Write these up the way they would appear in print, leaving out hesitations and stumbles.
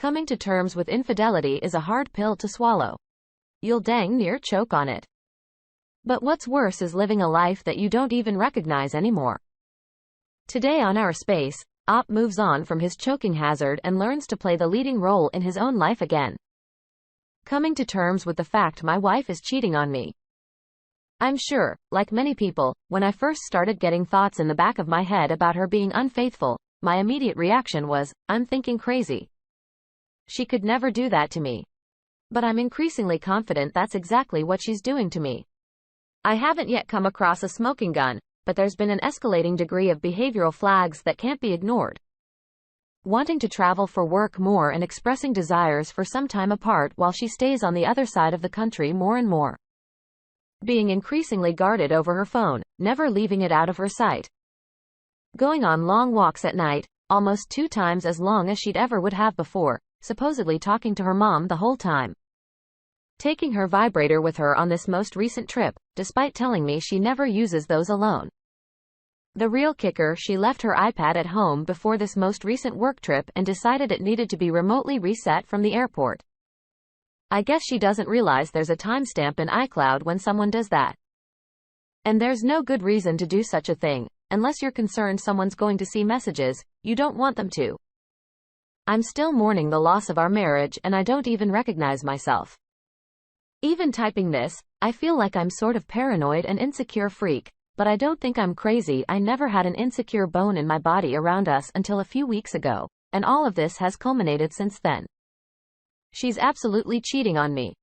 Coming to terms with infidelity is a hard pill to swallow. You'll dang near choke on it. But what's worse is living a life that you don't even recognize anymore. Today on Our Space, Op moves on from his choking hazard and learns to play the leading role in his own life again. Coming to terms with the fact my wife is cheating on me. I'm sure, like many people, when I first started getting thoughts in the back of my head about her being unfaithful, my immediate reaction was, I'm thinking crazy. She could never do that to me. But I'm increasingly confident that's exactly what she's doing to me. I haven't yet come across a smoking gun, but there's been an escalating degree of behavioral flags that can't be ignored. Wanting to travel for work more and expressing desires for some time apart while she stays on the other side of the country more and more. Being increasingly guarded over her phone, never leaving it out of her sight. Going on long walks at night, almost 2 times as long as she'd ever would have before, supposedly talking to her mom the whole time. Taking her vibrator with her on this most recent trip, despite telling me she never uses those alone. The real kicker, she left her iPad at home before this most recent work trip and decided it needed to be remotely reset from the airport. I guess she doesn't realize there's a timestamp in iCloud when someone does that. And there's no good reason to do such a thing, unless you're concerned someone's going to see messages you don't want them to. I'm still mourning the loss of our marriage and I don't even recognize myself. Even typing this, I feel like I'm sort of paranoid and insecure freak, but I don't think I'm crazy. I never had an insecure bone in my body around us until a few weeks ago, and all of this has culminated since then. She's absolutely cheating on me.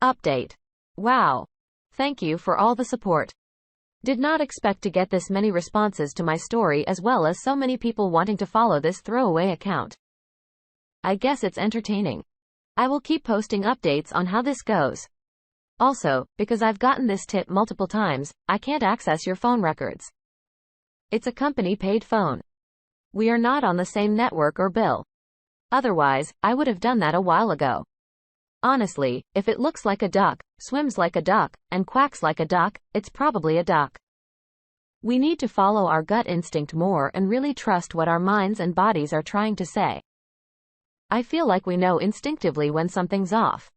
Update. Wow. Thank you for all the support. Did not expect to get this many responses to my story as well as so many people wanting to follow this throwaway account. I guess it's entertaining. I will keep posting updates on how this goes. Also, because I've gotten this tip multiple times, I can't access your phone records. It's a company-paid phone. We are not on the same network or bill. Otherwise, I would have done that a while ago. Honestly, if it looks like a duck, swims like a duck, and quacks like a duck, it's probably a duck. We need to follow our gut instinct more and really trust what our minds and bodies are trying to say. I feel like we know instinctively when something's off.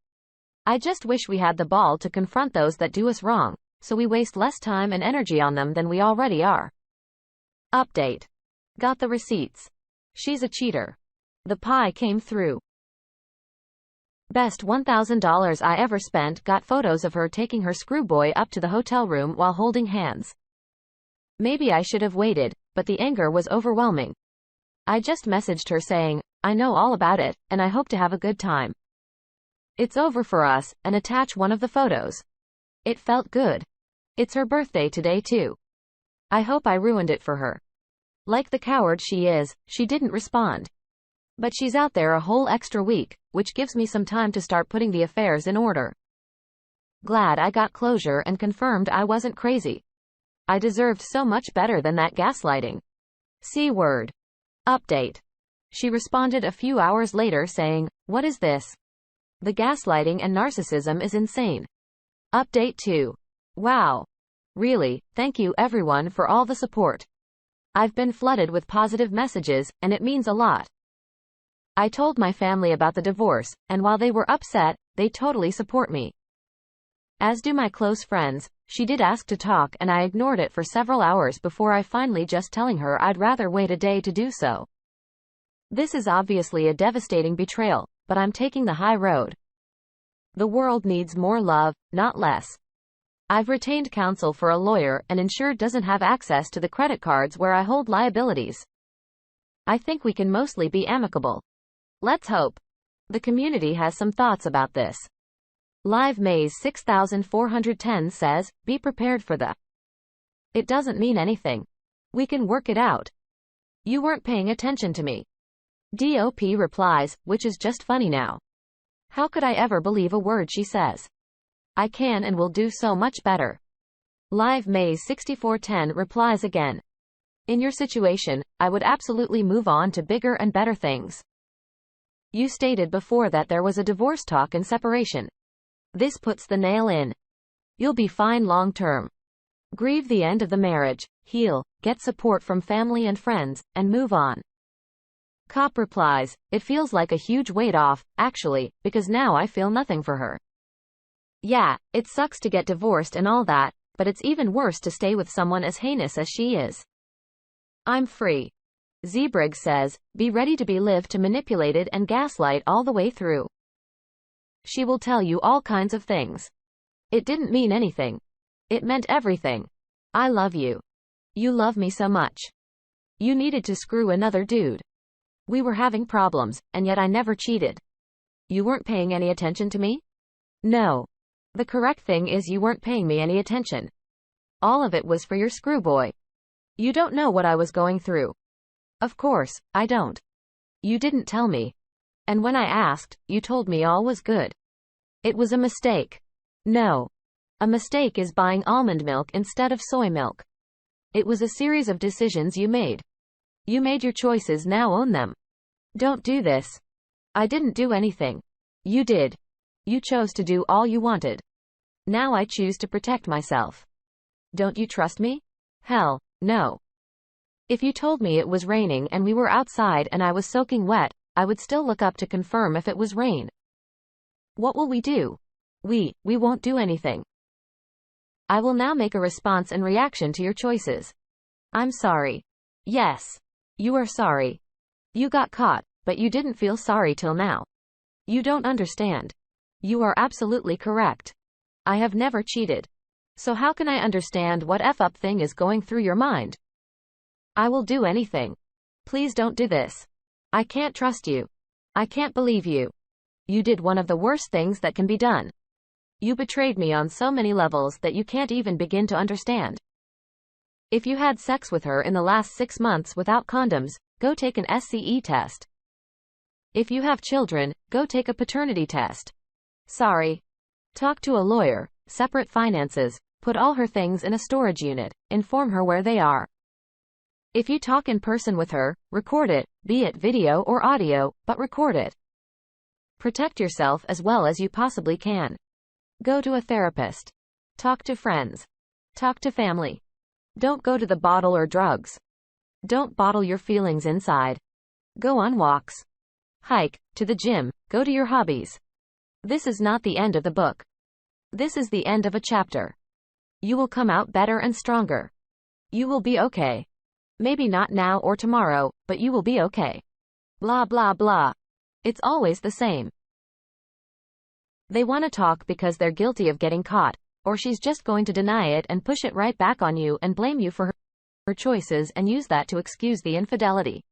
I just wish we had the ball to confront those that do us wrong, so we waste less time and energy on them than we already are. Update. Got the receipts. She's a cheater. The pie came through. Best $1,000 I ever spent. Got photos of her taking her screwboy up to the hotel room while holding hands. Maybe I should have waited, but the anger was overwhelming. I just messaged her saying, I know all about it, and I hope to have a good time. It's over for us, and attach one of the photos. It felt good. It's her birthday today too. I hope I ruined it for her. Like the coward she is, she didn't respond. But she's out there a whole extra week, which gives me some time to start putting the affairs in order. Glad I got closure and confirmed I wasn't crazy. I deserved so much better than that gaslighting. C-word. Update. She responded a few hours later saying, what is this? The gaslighting and narcissism is insane. Update 2. Wow. Really, thank you everyone for all the support. I've been flooded with positive messages, and it means a lot. I told my family about the divorce, and while they were upset, they totally support me. As do my close friends. She did ask to talk and I ignored it for several hours before I finally just telling her I'd rather wait a day to do so. This is obviously a devastating betrayal, but I'm taking the high road. The world needs more love, not less. I've retained counsel for a lawyer and ensured doesn't have access to the credit cards where I hold liabilities. I think we can mostly be amicable. Let's hope. The community has some thoughts about this. Live Maze 6410 says, be prepared for the. It doesn't mean anything. We can work it out. You weren't paying attention to me. DOP replies, which is just funny now. How could I ever believe a word she says? I can and will do so much better. Live Maze 6410 replies again. In your situation, I would absolutely move on to bigger and better things. You stated before that there was a divorce talk and separation. This puts the nail in. You'll be fine long term. Grieve the end of the marriage, heal, get support from family and friends, and move on. Cop replies, it feels like a huge weight off, actually, because now I feel nothing for her. Yeah, it sucks to get divorced and all that, but it's even worse to stay with someone as heinous as she is. I'm free. Zebriggs says, be ready to be lived to manipulated and gaslight all the way through. She will tell you all kinds of things. It didn't mean anything. It meant everything. I love you. You love me so much. You needed to screw another dude. We were having problems, and yet I never cheated. You weren't paying any attention to me? No. The correct thing is you weren't paying me any attention. All of it was for your screwboy. You don't know what I was going through. Of course, I don't. You didn't tell me. And when I asked, you told me all was good. It was a mistake. No. A mistake is buying almond milk instead of soy milk. It was a series of decisions you made. You made your choices, now own them. Don't do this. I didn't do anything. You did. You chose to do all you wanted. Now I choose to protect myself. Don't you trust me? Hell, no. If you told me it was raining and we were outside and I was soaking wet, I would still look up to confirm if it was rain. What will we do? We won't do anything. I will now make a response and reaction to your choices. I'm sorry. Yes. You are sorry. You got caught, but you didn't feel sorry till now. You don't understand. You are absolutely correct. I have never cheated. So how can I understand what F-up thing is going through your mind? I will do anything. Please don't do this. I can't trust you. I can't believe you. You did one of the worst things that can be done. You betrayed me on so many levels that you can't even begin to understand. If you had sex with her in the last 6 months without condoms, go take an SCE test. If you have children, go take a paternity test. Sorry. Talk to a lawyer, separate finances, put all her things in a storage unit, inform her where they are. If you talk in person with her, record it, be it video or audio, but record it. Protect yourself as well as you possibly can. Go to a therapist. Talk to friends. Talk to family. Don't go to the bottle or drugs. Don't bottle your feelings inside. Go on walks. Hike, to the gym, go to your hobbies. This is not the end of the book. This is the end of a chapter. You will come out better and stronger. You will be okay. Maybe not now or tomorrow, but you will be okay. Blah blah blah. It's always the same. They want to talk because they're guilty of getting caught, or she's just going to deny it and push it right back on you and blame you for her choices and use that to excuse the infidelity.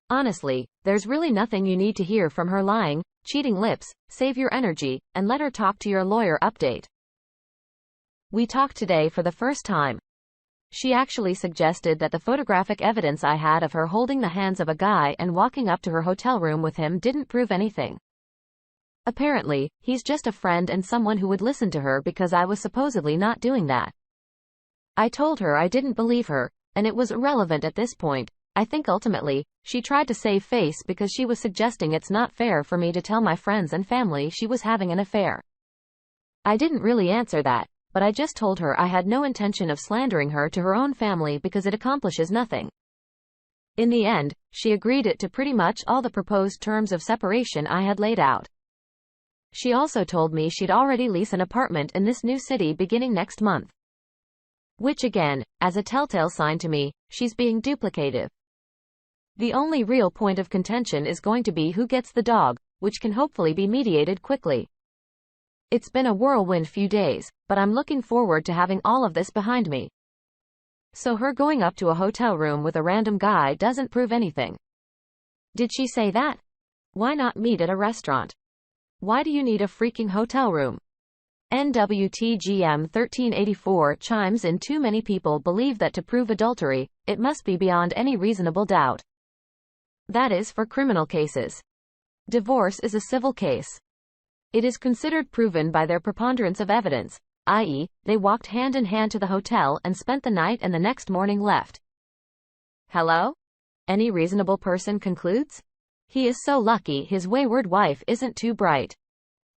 Honestly, there's really nothing you need to hear from her lying, cheating lips. Save your energy, and let her talk to your lawyer. Update. We talked today for the first time. She actually suggested that the photographic evidence I had of her holding the hands of a guy and walking up to her hotel room with him didn't prove anything. Apparently, he's just a friend and someone who would listen to her because I was supposedly not doing that. I told her I didn't believe her, and it was irrelevant at this point. I think ultimately, she tried to save face because she was suggesting it's not fair for me to tell my friends and family she was having an affair. I didn't really answer that, but I just told her I had no intention of slandering her to her own family because it accomplishes nothing. In the end, she agreed to pretty much all the proposed terms of separation I had laid out. She also told me she'd already leased an apartment in this new city beginning next month. Which again, as a telltale sign to me, she's being duplicative. The only real point of contention is going to be who gets the dog, which can hopefully be mediated quickly. It's been a whirlwind few days, but I'm looking forward to having all of this behind me. So her going up to a hotel room with a random guy doesn't prove anything. Did she say that? Why not meet at a restaurant? Why do you need a freaking hotel room? NWTGM 1384 chimes in. Too many people believe that to prove adultery, it must be beyond any reasonable doubt. That is for criminal cases. Divorce is a civil case. It is considered proven by their preponderance of evidence, i.e., they walked hand in hand to the hotel and spent the night and the next morning left. Hello? Any reasonable person concludes? He is so lucky his wayward wife isn't too bright.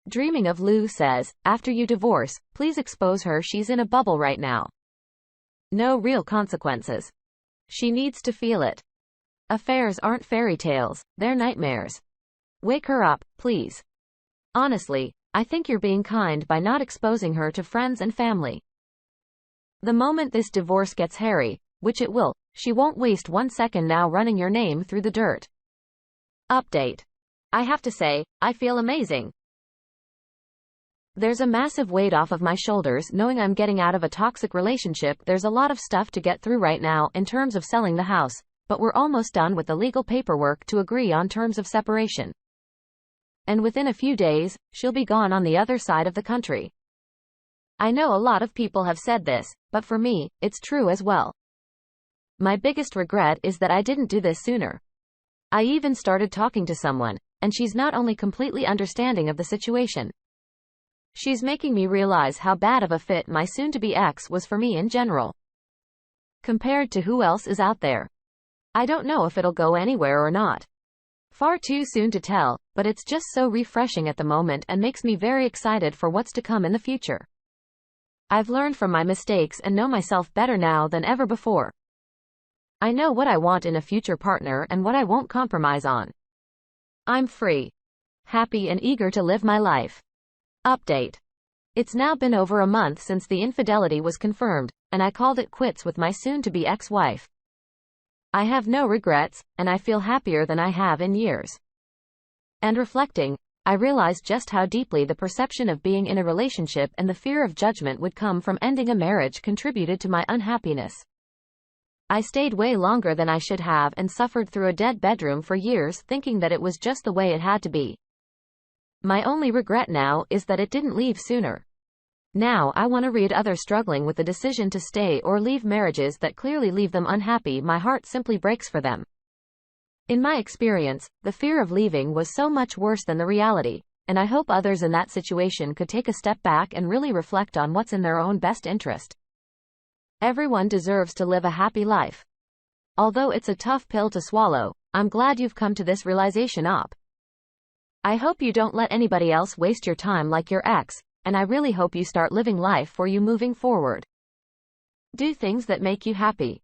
Dreaming of Lou says, after you divorce, please expose her. She's in a bubble right now. No real consequences. She needs to feel it. Affairs aren't fairy tales, they're nightmares. Wake her up, please. Honestly, I think you're being kind by not exposing her to friends and family. The moment this divorce gets hairy, which it will, she won't waste 1 second now running your name through the dirt. Update. I have to say, I feel amazing. There's a massive weight off of my shoulders knowing I'm getting out of a toxic relationship. There's a lot of stuff to get through right now in terms of selling the house, but we're almost done with the legal paperwork to agree on terms of separation. And within a few days, she'll be gone on the other side of the country. I know a lot of people have said this, but for me, it's true as well. My biggest regret is that I didn't do this sooner. I even started talking to someone, and she's not only completely understanding of the situation, she's making me realize how bad of a fit my soon-to-be ex was for me in general. Compared to who else is out there. I don't know if it'll go anywhere or not. Far too soon to tell, but it's just so refreshing at the moment and makes me very excited for what's to come in the future. I've learned from my mistakes and know myself better now than ever before. I know what I want in a future partner and what I won't compromise on. I'm free, happy and eager to live my life. Update. It's now been over a month since the infidelity was confirmed, and I called it quits with my soon-to-be ex-wife. I have no regrets, and I feel happier than I have in years. And reflecting, I realized just how deeply the perception of being in a relationship and the fear of judgment would come from ending a marriage contributed to my unhappiness. I stayed way longer than I should have and suffered through a dead bedroom for years thinking that it was just the way it had to be. My only regret now is that it didn't leave sooner. Now I want to read others struggling with the decision to stay or leave marriages that clearly leave them unhappy. My heart simply breaks for them. In my experience, the fear of leaving was so much worse than the reality, and I hope others in that situation could take a step back and really reflect on what's in their own best interest. Everyone deserves to live a happy life. Although it's a tough pill to swallow, I'm glad you've come to this realization. I hope you don't let anybody else waste your time like your ex, and I really hope you start living life for you moving forward. Do things that make you happy.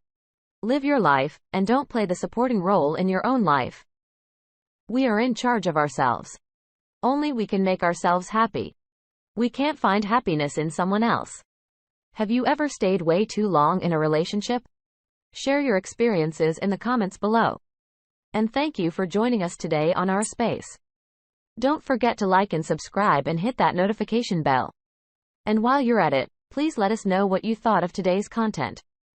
Live your life, and don't play the supporting role in your own life. We are in charge of ourselves. Only we can make ourselves happy. We can't find happiness in someone else. Have you ever stayed way too long in a relationship? Share your experiences in the comments below. And thank you for joining us today on our space. Don't forget to like and subscribe and hit that notification bell. And while you're at it, please let us know what you thought of today's content.